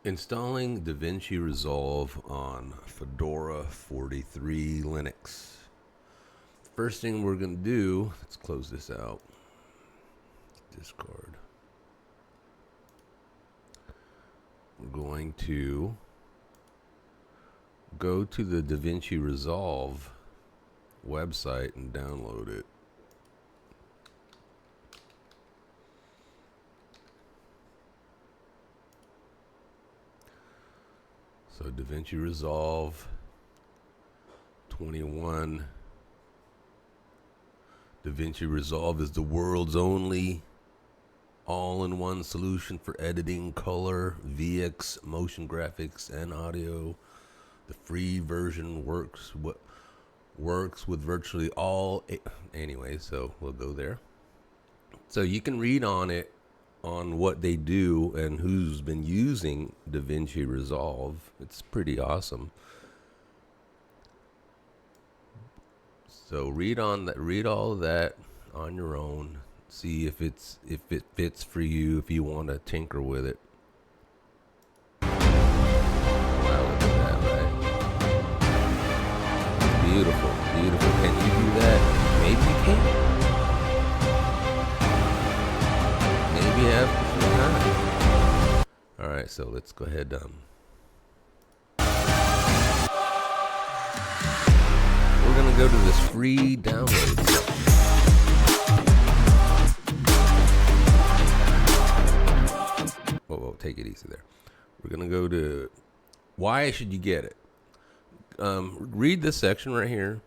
Installing DaVinci Resolve on Fedora 43 Linux. First thing we're going to do, let's close this out. Discard. We're going to go to the DaVinci Resolve website and download it. So DaVinci Resolve 21. DaVinci Resolve is the world's only all-in-one solution for editing color, VX, motion graphics, and audio. The free version works with virtually all. Anyway, so we'll go there. So you can read on it, on what they do and who's been using DaVinci Resolve. It's pretty awesome. So read all of that on your own. See if it fits for you, if you want to tinker with it. Wow, look at that, right? Beautiful, beautiful. Can you do that? Maybe you can. Maybe after some time. All right, so let's go ahead. We're gonna go to this free download section. Whoa, take it easy there. We're gonna go to why should you get it? Read this section right here,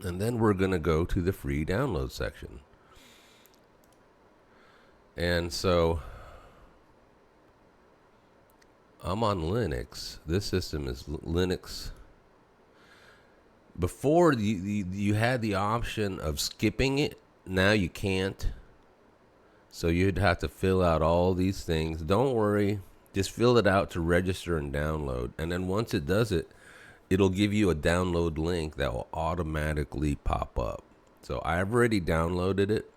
and then we're gonna go to the free download section. And so I'm on Linux. This system is Linux. Before you had the option of skipping it. Now you can't. So you'd have to fill out all these things. Don't worry. Just fill it out to register and download. And then once it does it, it'll give you a download link that will automatically pop up. So I've already downloaded it.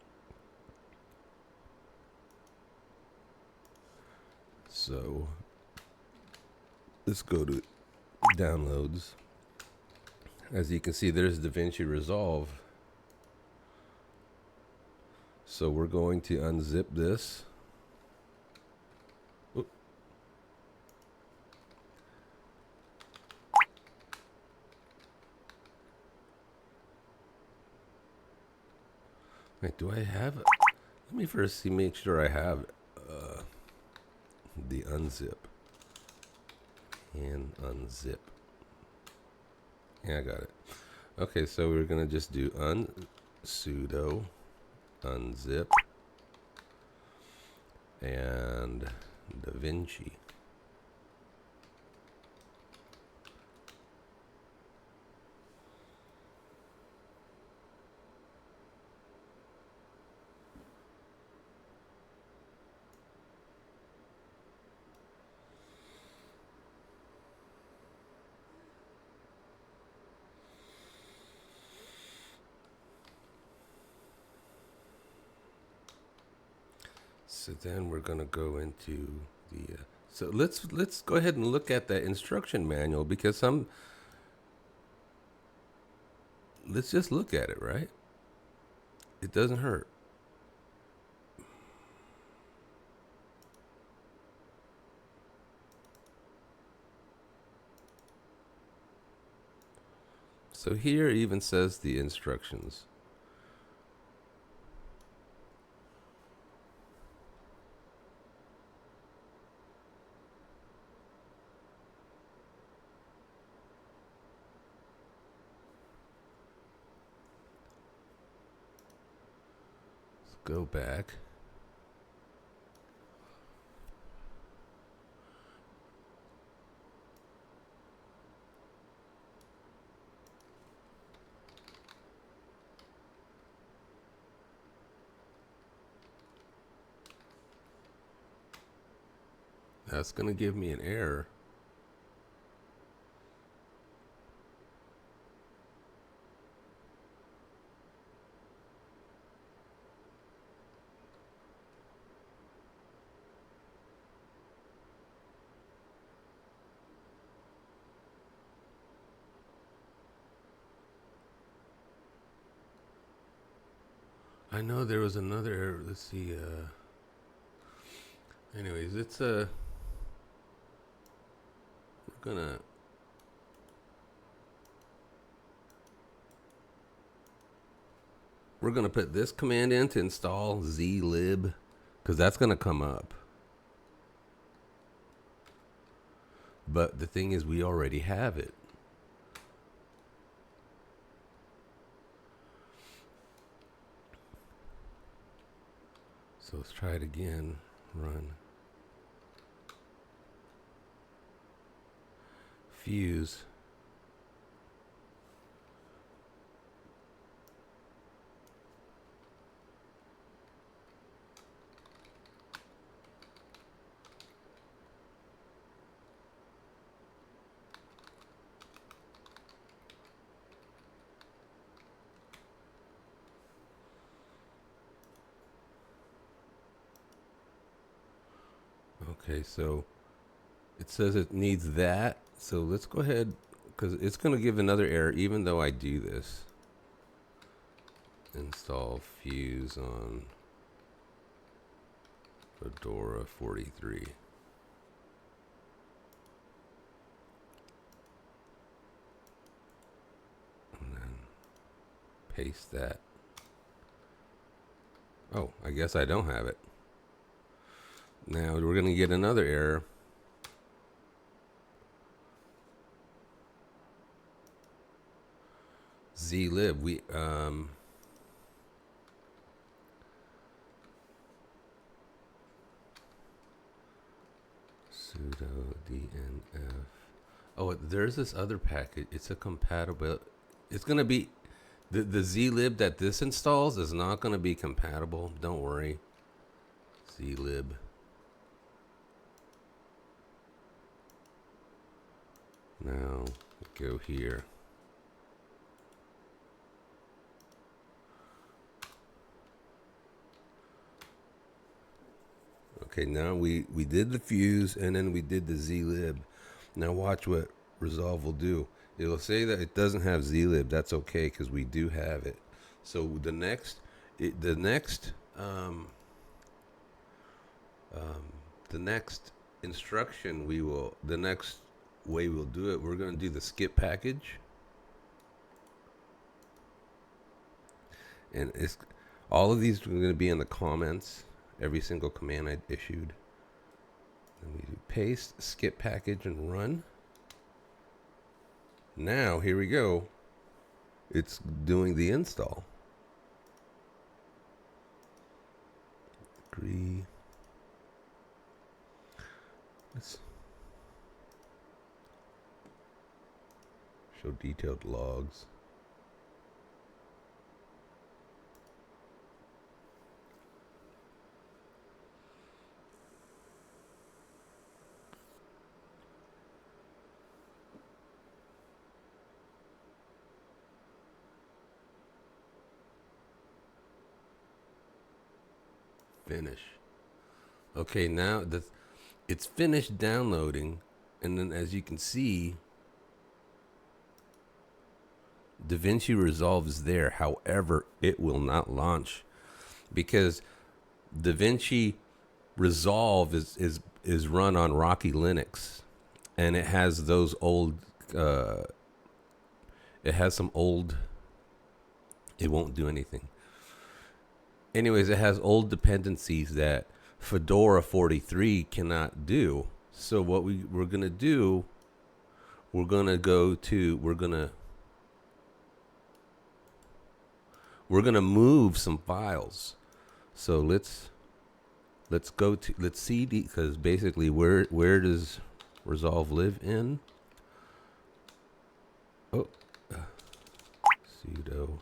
So let's go to downloads. As you can see, there's DaVinci Resolve. So we're going to unzip this. Oop. Wait, do I have it? Let me first make sure I have the unzip. And unzip. Yeah, I got it. Okay, so we're gonna just do sudo unzip and DaVinci. So then we're going to go into the so let's go ahead and look at the instruction manual, because let's just look at it, right? It doesn't hurt. So here it even says the instructions. Go back. That's going to give me an error. I know there was another. Let's see. Anyways, it's we're gonna put this command in to install zlib, because that's gonna come up. But the thing is, we already have it. So let's try it again. Run. Fuse. Okay, so it says it needs that. So let's go ahead, because it's going to give another error even though I do this. Install Fuse on Fedora 43. And then paste that. Oh, I guess I don't have it. Now we're going to get another error. Zlib, we sudo dnf. Oh, there's this other package. It's a compatible. It's going to be the zlib that this installs is not going to be compatible. Don't worry. Zlib. Now go here. Okay, now we did the fuse and then we did the zlib. Now watch what Resolve will do. It'll say that it doesn't have zlib. That's okay because we do have it. So the next instruction the next way we'll do it, we're going to do the skip package. And it's all of these are going to be in the comments. Every single command I issued. Then we do paste, skip package, and run. Now, here we go. It's doing the install. Agree. Let's show detailed logs. Finish. Okay, now it's finished downloading, and then as you can see, DaVinci Resolve is there. However, it will not launch because DaVinci Resolve is run on Rocky Linux, and it has those old. It has some old. It won't do anything. Anyways, it has old dependencies that Fedora 43 cannot do. So what we're gonna do, we're gonna move some files. So let's see because basically where does Resolve live in? Oh, sudo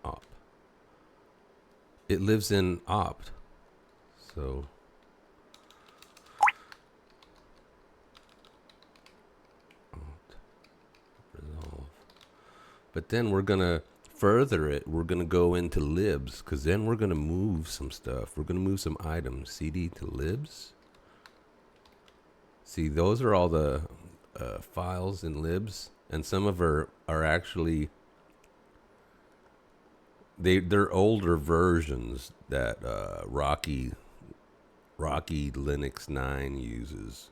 op. It lives in opt. So opt Resolve. But then we're gonna further it. We're gonna go into libs because then we're gonna move some stuff. We're gonna move some items. CD to libs. See, those are all the files in libs, and some of are actually they're older versions that Rocky Linux 9 uses.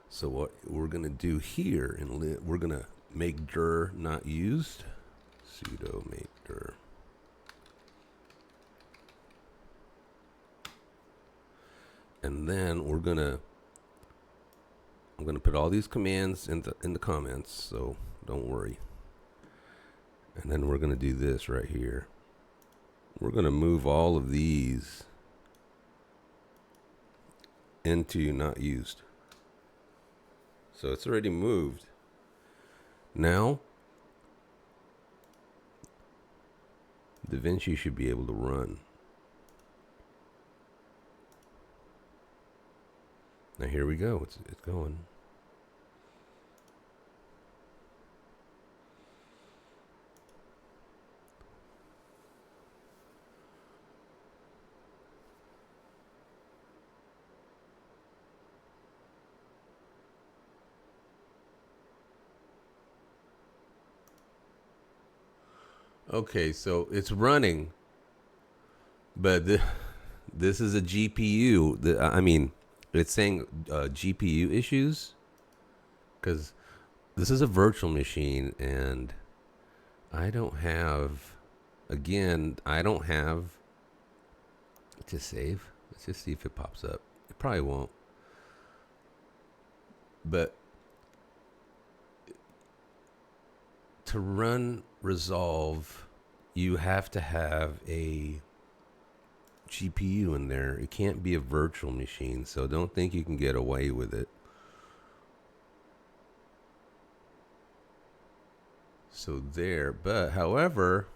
So what we're gonna do here, and we're gonna make dir not used, sudo make dir. And then I'm gonna put all these commands in the comments, so don't worry. And then we're gonna do this right here. We're gonna move all of these into not used. So it's already moved. Now, DaVinci should be able to run. Now here we go. It's going. Okay, so it's running, but this is a GPU. I mean, it's saying GPU issues because this is a virtual machine, and I don't have. Again, I don't have to save. Let's just see if it pops up. It probably won't. But to run Resolve, you have to have a GPU in there. It can't be a virtual machine, so don't think you can get away with it. So there, but however,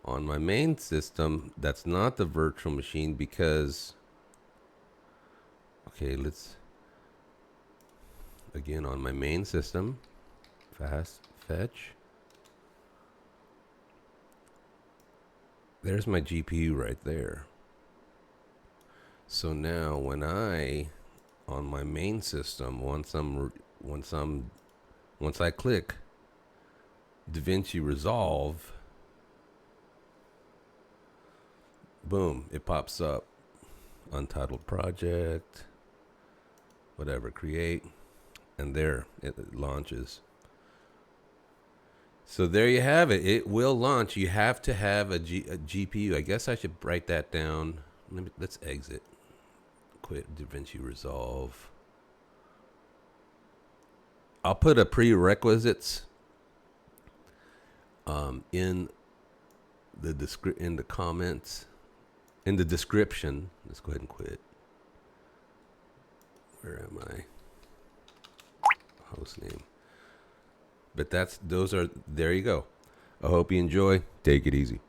on my main system, that's not the virtual machine because, okay, let's, again, on my main system, fast fetch. There's my GPU right there. So now when on my main system, once I click DaVinci Resolve, boom, it pops up. Untitled project, whatever, create, and there it launches. So there you have it. It will launch. You have to have a GPU. I guess I should write that down. Let's exit. Quit DaVinci Resolve. I'll put a prerequisites in the comments, in the description. Let's go ahead and quit. Where am I? Host name. But there you go. I hope you enjoy. Take it easy.